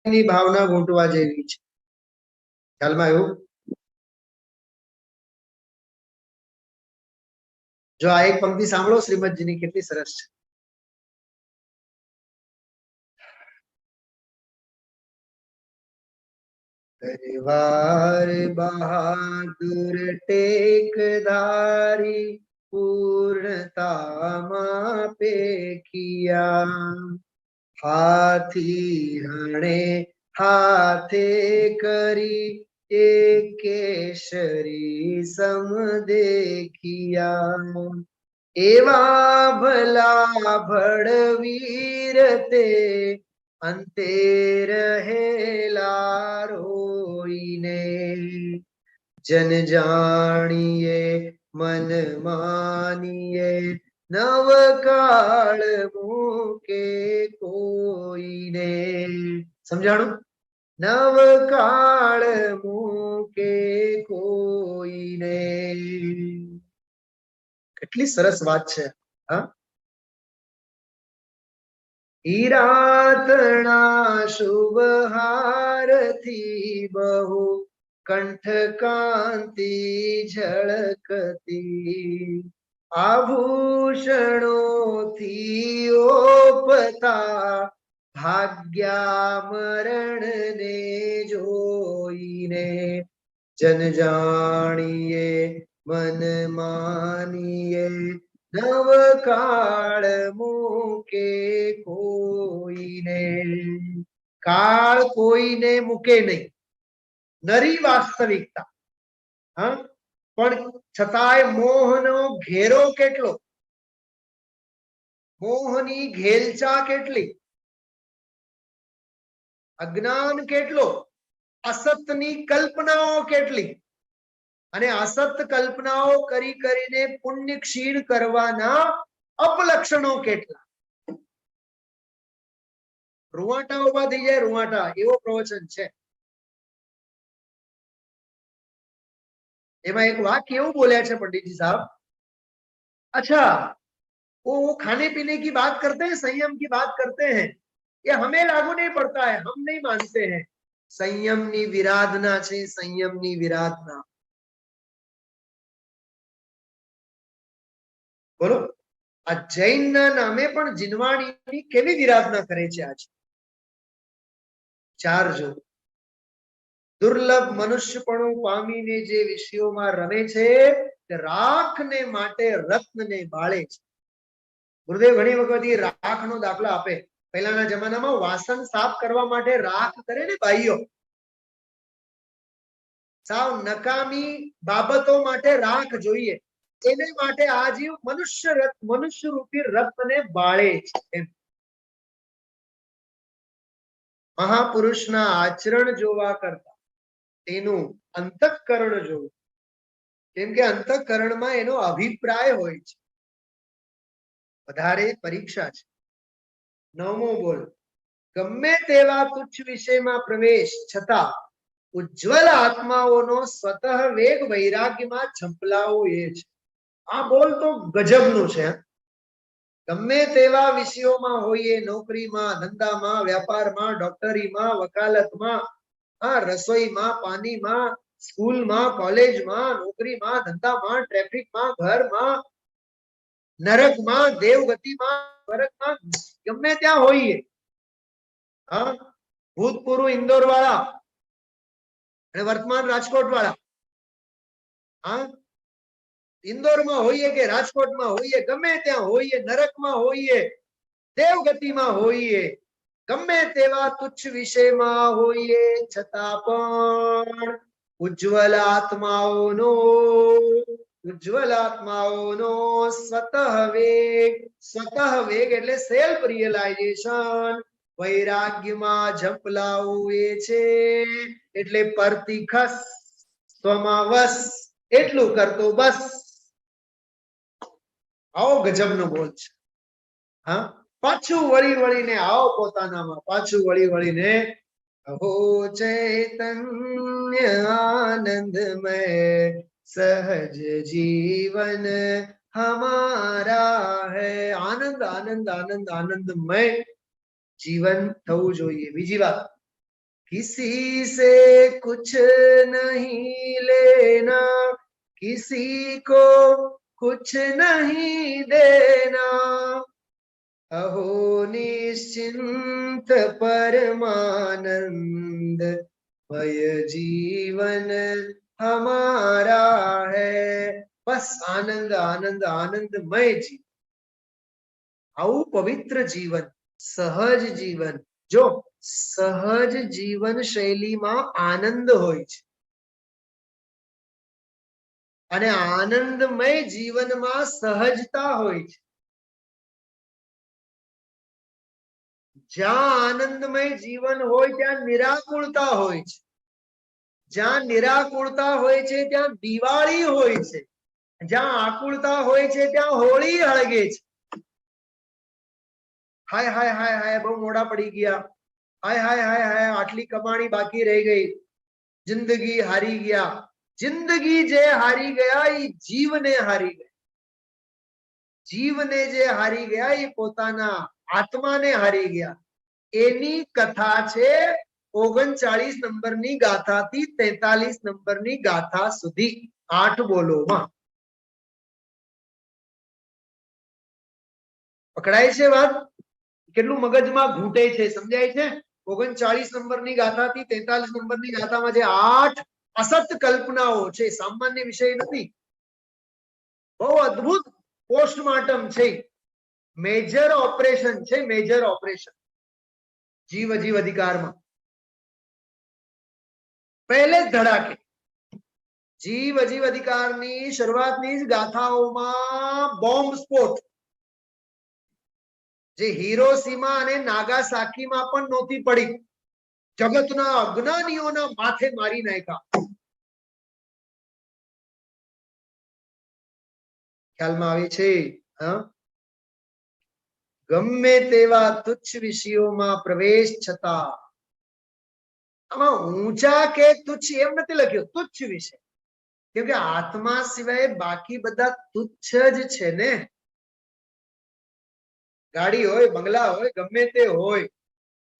ની ભાવના ગૂંટવા જેવી છે. ખ્યાલમાં આવ્યું? જો આ એક પંક્તિ સાંભળો શ્રીમદજીની, કેટલી સરસ છે. પરિવાર બહાદુર ટેકધારી પૂર્ણતામાં પેખિયા, હાથી હણે હાથે કરી એ કેસરી સમ દેખિયા, એવા ભલા ભડવીર તે અંતે રહેલા રોઈને, જન જાણીએ મન માનીએ નવ કાળ મૂકે કોઈને. સમજાણું? નવ કાળ મૂકે કોઈને. કેટલી સરસ વાત છે. હા, હીરાતણા શુભ હારથી બહુ કંઠ કાંતિ ઝળકતી, આભૂષણોથી ઓપતા ભાગ્યા મરણ ને જોઈને, જન જાણીએ મન માનીએ નવ કાળ મૂકે કોઈને. કાળ કોઈને મૂકે નહીં, નરી વાસ્તવિકતા. હા, પણ છતાંય મોહનો ઘેરો કેટલો, મોહની ઘેલચા કેટલી, અજ્ઞાન કેટલો, અસતની કલ્પનાઓ કેટલી, અને અસત કલ્પનાઓ કરી કરીને પુણ્ય ક્ષીણ કરવાના અપલક્ષણો કેટલા. રૂવાટા ઉભા થઈ જાય, રૂવાટા, એવો પ્રવચન છે. એમાં એક વાક્ય એવું બોલ્યા છે पंडित जी साहब, अच्छा वो खाने पीने की बात करते हैं, संयम की बात करते हैं, ये हमें लागू नहीं पड़ता है, हम नहीं मानते हैं. संयमनी विराधना છે, સંયમની વિરાધના. બોલો, આ જૈન ના નામે પણ જીનવાણીની કેવી વિરાધના કરે છે આજે. ચારજો દુર્લભ મનુષ્યપણું પામીને જે વિષયોમાં રમે છે તે રાખને માટે રત્નને બાળે છે. ગુરુદેવ ઘણી વખત એ રાખનો દાખલો આપે. પહેલાના જમાનામાં વાસણ સાફ કરવા માટે રાખ કરે ને ભાઈઓ, સાવ નકામી બાબતો માટે રાખ જોઈએ, એને માટે આ જીવ મનુષ્ય રૂપી રત્નને બાળે છે. મહાપુરુષના આચરણ જોવા કરતા તેનું અંતઃકરણ જોવું, કેમ કે અંતઃકરણમાં એનો અભિપ્રાય હોય છે, વધારે પરીક્ષા છે. નવમો બોલ, ગમે તેવા તુચ્છ વિષયમાં પ્રવેશ છતાં ઉજ્જવલ આત્માઓનો સ્વતઃ વેગ વૈરાગ્યમાં ઝંપલાવો એ છે. આ બોલ તો ગજબનું છે. ગમે તેવા વિષયોમાં હોઈએ, નોકરીમાં, ધંધામાં, વ્યાપારમાં, ડોક્ટરીમાં, વકાલતમાં, રસોઈમાં, પાણીમાં, સ્કૂલમાં, કોલેજમાં, નોકરીમાં, ધંધામાં, ટ્રાફિકમાં, ઘરમાં, નરકમાં, દેવગતિમાં, સ્વર્ગમાં, ગમે ત્યાં હોઈએ. ભૂતપૂર્વ ઇન્દોર વાળા અને વર્તમાન રાજકોટ વાળા, ઇન્દોરમાં હોઈએ કે રાજકોટમાં હોઈએ, ગમે ત્યાં હોઈએ, નરકમાં હોઈએ, દેવગતિમાં હોઈએ, ગમે તેવા તુચ્છ વિષયમાં હોઈએ, છતાં પણ ઉજ્જવલ આત્માઓનો સ્વતઃ વેગ એટલે સેલ્ફ રિયલાઇઝેશન વૈરાગ્યમાં ઝંપલાવું એ છે. એટલે પરતિખસ સ્વમાં વસ એટલું કરતો બસ. આવો ગજબનો બોલ છે. પાછું વળી વળીને આવો પોતાનામાં, પાછું વળી વળીને અહો ચૈતન્ય આનંદમય સહજ જીવન હમારા હૈ. આનંદ આનંદ આનંદ આનંદમય જીવન થવું જોઈએ. બીજી વાત, किसी से कुछ नहीं लेना, किसी को कुछ नहीं देना, अहो निश्चिंत परमानंद मय जीवन हमारा है. बस आनंद आनंद आनंदमय जीवन, આવું પવિત્ર જીવન, સહજ જીવન. જો સહજ જીવન શૈલીમાં આનંદ હોય છે અને આનંદમય જીવનમાં સહજતા હોય છે. જ્યાં આનંદમય જીવન હોય ત્યાં નિરાકુળતા હોય છે. જ્યાં નિરાકુળતા હોય છે ત્યાં દિવાળી હોય છે. જ્યાં આકુળતા હોય છે ત્યાં હોળી હળગે છે. હાય હાય હાય હાય બહુ મોડા પડી ગયા, હાય હાય હાય હાય આટલી કમાણી બાકી રહી ગઈ, જિંદગી હારી ગયા. જિંદગી જે હારી ગયા એ જીવને હારી ગયા. જીવને જે હારી ગયા એ પોતાના આત્માને હારી ગયા. એની કથા છે 39 નંબરની ગાથાથી 43 નંબરની ગાથા સુધી 8 બોલોમાં. પકડાય છે વાત? કેટલું મગજમાં ઘૂંટે છે, સમજાય છે? 39 નંબરની ગાથાથી 43 નંબરની ગાથામાં જે 8 અસત કલ્પનાઓ છે, સામાન્ય વિષય નથી, બહુ અદ્ભુત પોસ્ટમોર્ટમ છે, મેજર ઓપરેશન છે, મેજર ઓપરેશન જીવ અજીવ અધિકારમાં. પહેલે જ ધડાકે જીવ અજીવ અધિકારની શરૂઆતની જ ગાથાઓમાં બોમ્બ સ્ફોટ, જે હિરોશીમા અને નાગાસાકીમાં પણ નહોતી પડી, જગતના અજ્ઞાનીઓના માથે મારી નાખ્યા. ખ્યાલમાં આવે છે? ગમે તેવા તુચ્છ વિષયોમાં પ્રવેશ છતાં, આમાં ઊંચા કે તુચ્છ એમ નથી લખ્યું, તુચ્છ વિષય, કેમ કે આત્મા સિવાય બાકી બધા તુચ્છ જ છે ને. ગાડી હોય, બંગલા હોય, ગમે તે હોય,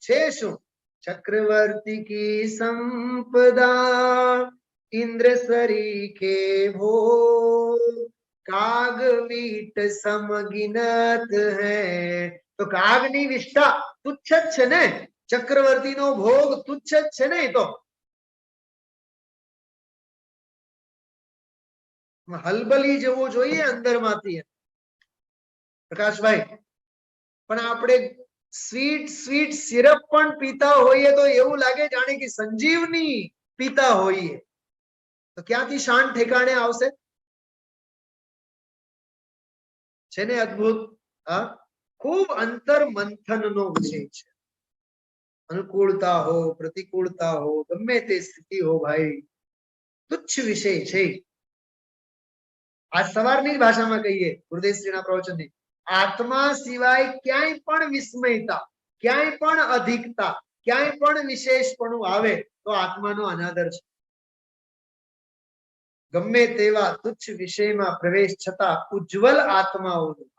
છે શું? ચક્રવર્તી કી સંપદા ઇન્દ્ર સરીખે ભોગ, કાગ વીટ સમગિનત હૈ. તો કાગની વિષ્ઠા તુચ્છ જ છે ને, ચક્રવર્તીનો ભોગ તુચ્છ જ છે ને. તો હલબલી જવો જોઈએ અંદરમાંથી પ્રકાશભાઈ. પણ આપણે સ્વીટ સ્વીટ સિરપ પણ પીતા હોઈએ તો એવું લાગે જાણે કે સંજીવની પીતા હોઈએ. તો ક્યાંથી શાન ઠેકાણે આવશે? છે ને અદ્ભુત. ખૂબ અંતર મંથનનો વિષય છે. અનુકૂળતા હો, પ્રતિકૂળતા હો, ગમે તે સ્થિતિ હો ભાઈ, તુચ્છ વિષય છે. આ સવારની ભાષામાં કહીએ, ગુરુદેવશ્રીના પ્રવચનની, આત્મા સિવાય ક્યાંય પણ વિસ્મયતા, ક્યાંય પણ અધિકતા, ક્યાંય પણ વિશેષપણું આવે તો આત્માનો અનાદર છે. ગમે તેવા તુચ્છ વિષયમાં પ્રવેશ છતાં ઉજ્જવલ આત્માઓનું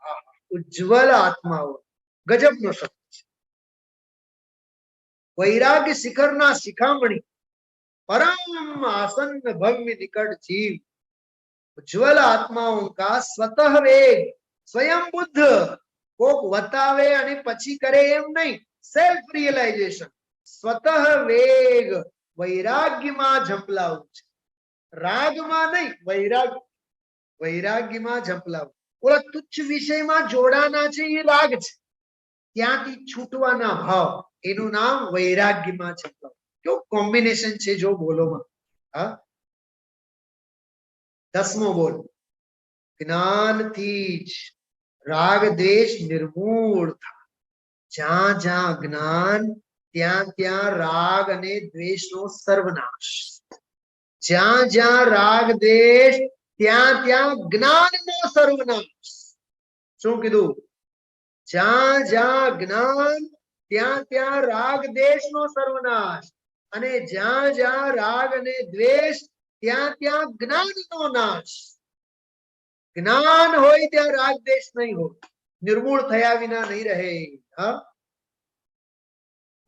ઉજ્જવલ આત્માઓ. ગજબનો શબ્દ છે. વૈરાગ્ય શિખરના શિખામણી, परम आसन्न भव्य निकट जीव, उज्ज्वल आत्माओं का स्वतः वेग, स्वयं बुद्ध कोक वतावे અને પછી કરે એમ નહીં, સેલ્ફ રિયલાઇઝેશન, સ્વતઃ વેગ વૈરાગ્યમાં ઝંપલાવું છે. રાગમાં નહીં, વૈરાગ્યમાં ઝંપલાવું. ઓલા તુચ્છ વિષયમાં જોડાના છે એ રાગ છે, ત્યાંથી છૂટવાના ભાવ, એનું નામ વૈરાગ્યમાં ઝંપલાવું. કેવું કોમ્બિનેશન છે જો બોલોમાં. હા, 10મો બોલ. જ્ઞાનથી જ રાગ દ્વેષ નિર્મૂળ થાય. જ્યાં જ્યાં જ્ઞાન ત્યાં ત્યાં રાગ અને દ્વેષનો સર્વનાશ. જ્યાં જ્યાં રાગ દ્વેષ ત્યાં ત્યાં જ્ઞાનનો સર્વનાશ. શું કીધું? જ્યાં જ્યાં જ્ઞાન ત્યાં ત્યાં રાગ દ્વેષનો સર્વનાશ, અને જ્યાં જ્યાં રાગ અને દ્વેષ ત્યાં ત્યાં જ્ઞાનનો નાશ. જ્ઞાન હોય ત્યાં રાગ દ્વેષ નહીં હોય, નિર્મૂળ થયા વિના નહીં રહે. હા,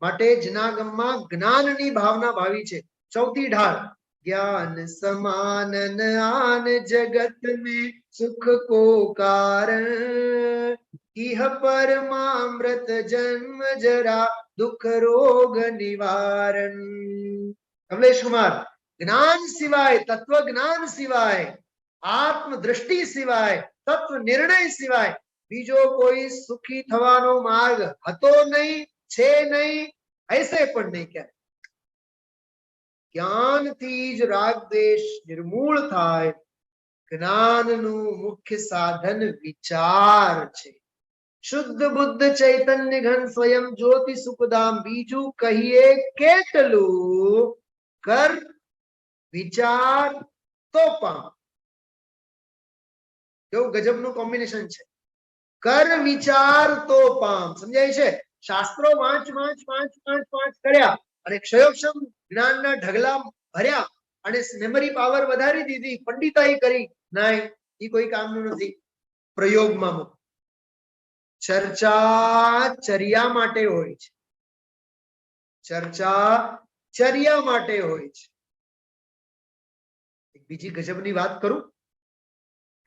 માટે જનાગમમાં જ્ઞાનની ભાવના ભાવી છે. ચૌથી ઢાળ, ज्ञान समानन आन जगत में सुख को कारण, इह परमामृत जन्म जरा दुख रोग निवारण. कमलेश कुमार, ज्ञान सिवाय, तत्व ज्ञान सिवाय, आत्म दृष्टि सिवाय, तत्व निर्णय सिवाय बीजो कोई सुखी थवानो मार्ग हतो नहीं, छे नहीं, ऐसे पण नहीं. क्या જ્ઞાનથી જ રાગ દ્વેષ નિર્મૂળ થાય. જ્ઞાનનું મુખ્ય સાધન વિચાર છે. શુદ્ધ બુદ્ધ ચૈતન્ય ઘન સ્વયં જ્યોતિ સુખધામ, બીજું કહીએ કેટલું? કર વિચાર તો પામ. કેવું ગજબનું કોમ્બિનેશન છે. કર વિચાર તો પામ. સમજાય છે? શાસ્ત્રો વાંચ વાંચ વાંચ વાંચ વાંચ કર્યા અને ક્ષયોક્ષમ જ્ઞાનના ઢગલા ભર્યા અને મેમરી પાવર વધારી દીધી, પંડિતાઈ કરી, નહીં, એ કોઈ કામનું નથી. પ્રયોગમાં મૂકો. ચર્ચા ચર્યા માટે હોય છે. ચર્ચા ચર્યા માટે હોય છે. એક બીજી ગજબની વાત કરું,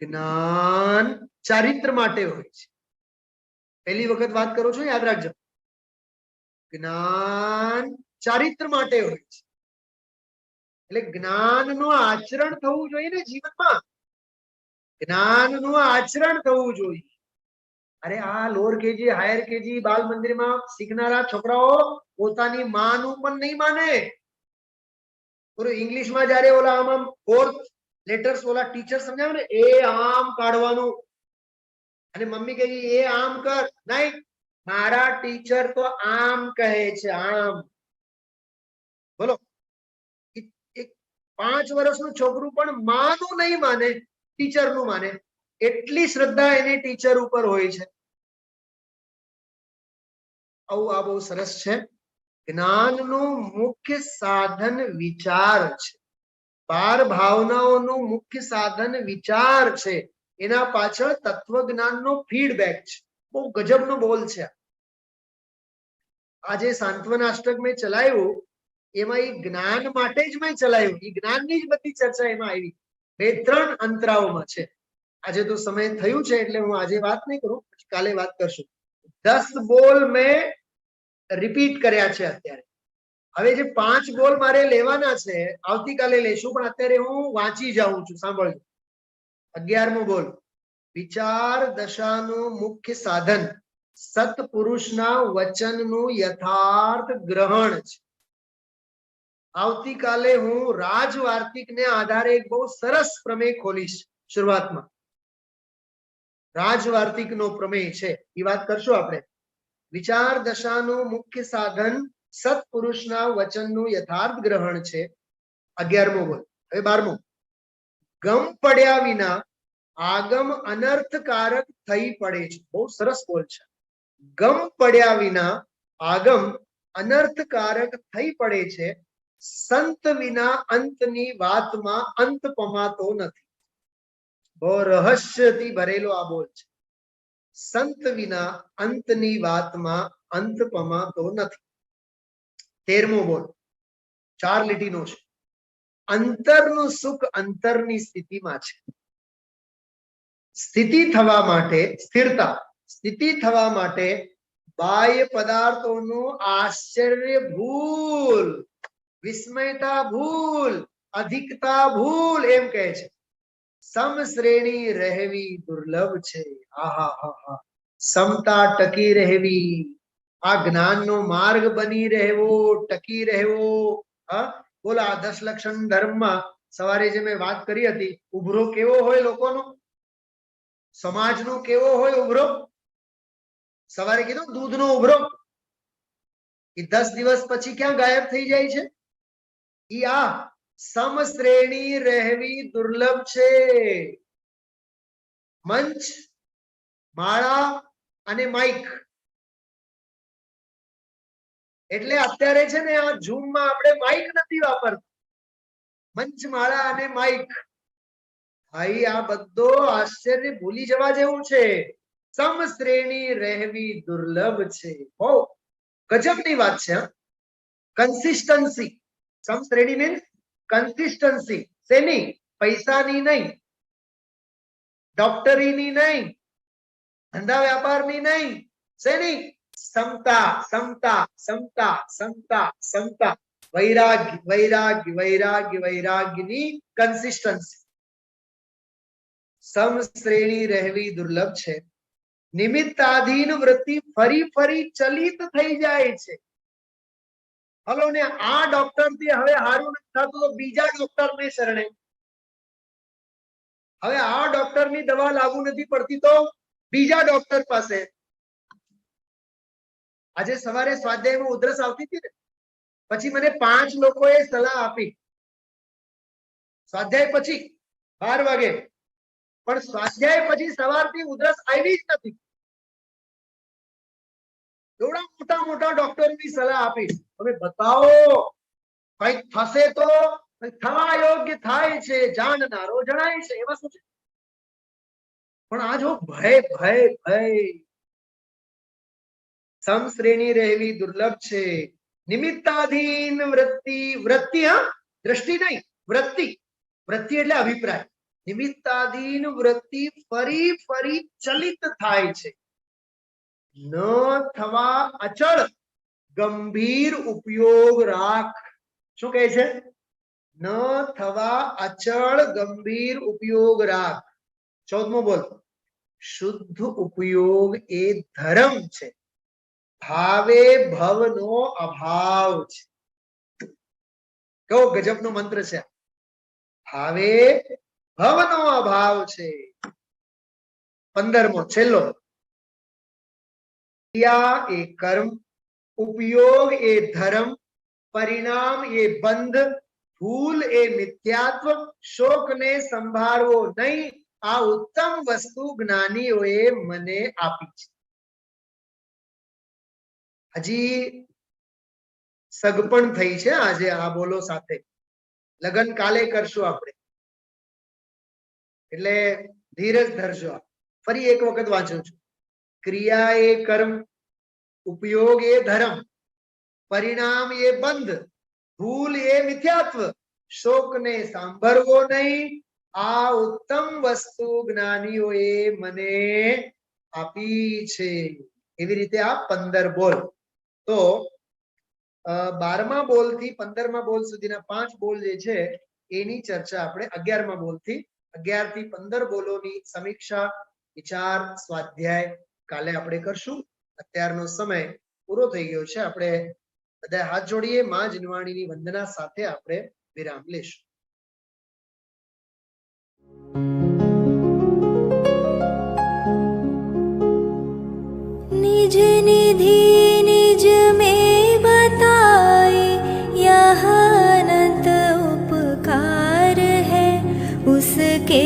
જ્ઞાન ચારિત્ર માટે હોય છે. પહેલી વખત વાત કરું છું, યાદ રાખજો. જ્ઞાન ચારિત્ર માટે હોય છે. એટલે જ્ઞાનનું આચરણ થવું જોઈએ ને જીવનમાં. જ્ઞાનનું આચરણ થવું જોઈએ. અરે આ લોઅર કેજી, હાયર કેજી, બાલ મંદિરમાં શીખનારા છોકરાઓ પોતાની માનું પણ નહીં માને. ઇંગ્લિશમાં જયારે ઓલા આમ ફોર્થ લેટર્સ ઓલા ટીચર સમજાવે ને, એ આમ કાઢવાનું અને મમ્મી કહે એ આમ કર, નહીં, મારા ટીચર તો આમ કહે છે, આમ. બોલો, એક 5 વર્ષનું છોકરું પણ માનું નહીં માને, ટીચરનું માને. એટલી શ્રદ્ધા એને ટીચર ઉપર હોય છે. આવું આ બહુ સરસ છે. જ્ઞાનનું મુખ્ય સાધન વિચાર છે. 12 ભાવનાઓનું મુખ્ય સાધન વિચાર છે. એના પાછળ તત્વજ્ઞાનનો ફીડબેક છે. બહુ ગજબનો બોલ છે. આજે સાંત્વનાષ્ટક મેં ચલાવ્યું, એમાં એ જ્ઞાન માટે જ મેં ચલાવ્યું. એ જ્ઞાનની જ બધી ચર્ચા એમાં આવી. 2-3 અંતરાઓમાં છે. આજે તો સમય થયું છે એટલે હું આજે વાત નહીં કરું, પછી કાલે વાત કરશું. 10 બોલ મેં રિપીટ કર્યા છે અત્યારે. હવે જે 5 બોલ મારે લેવાના છે આવતીકાલે લેશું, પણ અત્યારે હું વાંચી જાઉં છું. સાંભળજો. 11મો બોલ, વિચાર દશાનું મુખ્ય સાધન સત્પુરુષના વચનનું યથાર્થ ગ્રહણ છે. આવતીકાલે હું રાજવાર્તિકને આધારે એક બહુ સરસ પ્રમેય ખોલીશ. શરૂઆતમાં રાજવાર્તિકનો પ્રમેય છે, એ વાત કરશું આપણે. વિચાર દશાનું મુખ્ય સાધન સત્પુરુષના વચનનું યથાર્થ ગ્રહણ છે. 11મો બોલ. હવે 12મો, ગમ પડ્યા વિના આગમ અનર્થકારક થઈ પડે છે. બહુ સરસ બોલ છે. ગમ પડ્યા વિના આગમ અનર્થકારક થઈ પડે છે. સંત વિના અંતની વાતમાં અંત પમાતો નથી. બહુ રહસ્યથી ભરેલો આ બોલ છે. સંત વિના અંતની વાતમાં અંત પમાતો નથી. 13મો બોલ 4 લીટીનો છે. અંતરનું સુખ અંતરની સ્થિતિમાં છે. સ્થિતિ થવા માટે સ્થિરતા, સ્થિતિ થવા માટે બાહ્ય પદાર્થોનું આશ્ચર્ય ભૂલ, વિસ્મયતા ભૂલ, અધિકતા ભૂલ એમ કહે છે. સમશ્રેણી રહેવી દુર્લભ છે. આહા, સમતા ટકી રહેવી, આ જ્ઞાનનો માર્ગ બની રહેવો, ટકી રહેવો. બોલો, આ 10 લક્ષણ ધર્મમાં સવારે જે મેં વાત કરી હતી, ઉભરો કેવો હોય લોકોનો, સમાજનો કેવો હોય ઉભરો? સવારે કીધું દૂધનો ઉભરો એ 10 દિવસ પછી ક્યાં ગાયબ થઈ જાય છે? ઈ આ સમશ્રેણી રહેવી દુર્લભ છે. મંચ, માળા અને માઇક એટલે અત્યારે છે ને આ ઝૂમમાં આપણે માઇક નથી વાપરતા, મંચ, માળા અને માઇક. ભાઈ આ બધો આશ્ચર્ય ભૂલી જવા જેવું છે. સમશ્રેણી રહેવી દુર્લભ છે. બહુ ગજબની વાત છે. કન્સિસ્ટન્સી, સમશ્રેણી મીન્સ કન્સિસ્ટન્સી. શેની? પૈસાની નહીં, ડોક્ટરીની નહીં, ધંધા વ્યાપારની નહીં. શેની? સમતા, સમતા, સમતા, સમતા, સમતા. વૈરાગ્ય, વૈરાગ્ય, વૈરાગ્ય, વૈરાગ્યની કન્સિસ્ટન્સી. સમશ્રેણી રહેવી દુર્લભ છે. નિમિત્તાધીન વૃત્તિ ફરી ફરી ચલિત થઈ જાય છે. હલો ને, આ ડોક્ટર થી હવે સારું નથી થતું તો બીજા ડોક્ટર ને શરણે. હવે આ ડોક્ટર ની દવા લાગુ નથી પડતી તો બીજા ડોક્ટર પાસે. આજે સવારે સ્વાધ્યાયમાં ઉધરસ આવતી હતી ને, પછી મને 5 લોકોએ સલાહ આપી સ્વાધ્યાય પછી 12 વાગે, પણ સ્વાધ્યાય પછી સવારથી ઉધરસ આવી જ નથી. એવડા મોટા મોટા ડોક્ટરની સલાહ આપી, હવે બતાવો કઈક થશે તો થવા યોગ્ય થાય છે, જાણનારો જણાય છે. એમાં શું છે? પણ આ જો ભય, ભય, ભય. સમશ્રેણી રહેવી દુર્લભ છે. નિમિત્તાધીન વૃત્તિ, વૃત્તિ દ્રષ્ટિ નહીં, વૃત્તિ. વૃત્તિ એટલે અભિપ્રાય. નિમિત્તાધીન વૃત્તિ ફરી ફરી ચલિત થાય છે. ન થવા અચળ ગંભીર ઉપયોગ રાખ. શું કહે છે? ન થવા અચળ ગંભીર ઉપયોગ રાખ. 14મો બોલ. શુદ્ધ ઉપયોગ એ ધર્મ છે, ભાવે ભવનો અભાવ છે. કેવો ગજબનો મંત્ર છે. ભાવે ભવનો અભાવ છે. 15મો છેલ્લો. ક્રિયા એ કર્મ, ઉપયોગ એ ધર્મ, પરિણામ એ બંધ, ભૂલ એ મિથ્યાત્વ, શોકને સંભાળવો નહીં. આ ઉત્તમ વસ્તુ જ્ઞાનીઓએ મને આપી છે. હજી સગપણ થઈ છે આજે આ બોલો સાથે. લગન કાલે કરશું આપણે, એટલે ધીરજ ધરજો. ફરી એક વખત વાંચું છું. ક્રિયા એ કર્મ, ઉપયોગ એ ધર્મ, પરિણામ એ બંધ, ભૂલ એ મિથ્યાત્વ, શોકને સાંભળવો નહીં. આ ઉત્તમ વસ્તુ જ્ઞાનીઓએ મને આપી છે. એવી રીતે આ 15 બોલ. તો 12મા બોલ થી 15મા બોલ સુધીના 5 બોલ જે છે એની ચર્ચા આપણે 11મા બોલ થી 11 થી 15 બોલોની સમીક્ષા, વિચાર, સ્વાધ્યાય કાલે આપણે કરશું. અત્યારનો સમય પૂરો થઈ ગયો છે. આપણે બધા હાથ જોડીએ, માં જીનવાણીની વંદના સાથે આપણે વિરામ લેશું. निज निधि निज में बताए, यह अनंत उपकार है उसके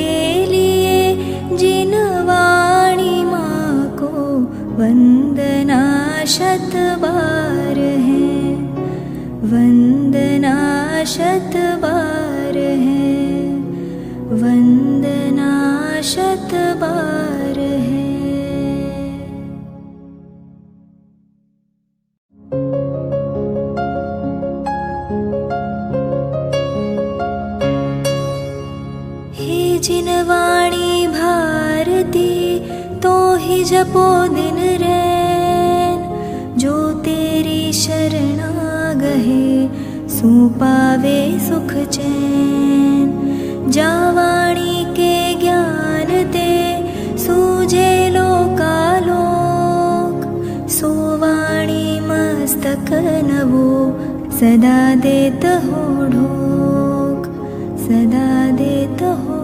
लिए जिन वाणी माँ को वंदना शत बार है, वंदना शत बार है, वंदना शत बार है. जपो दिन रैन, जो तेरी शरणा गहे सो पावे सुख चैन। जावाणी के ज्ञान ते सूझे लोकालोक, सोवाणी मस्तक नवो सदा देत हो ढोक, सदा देत हो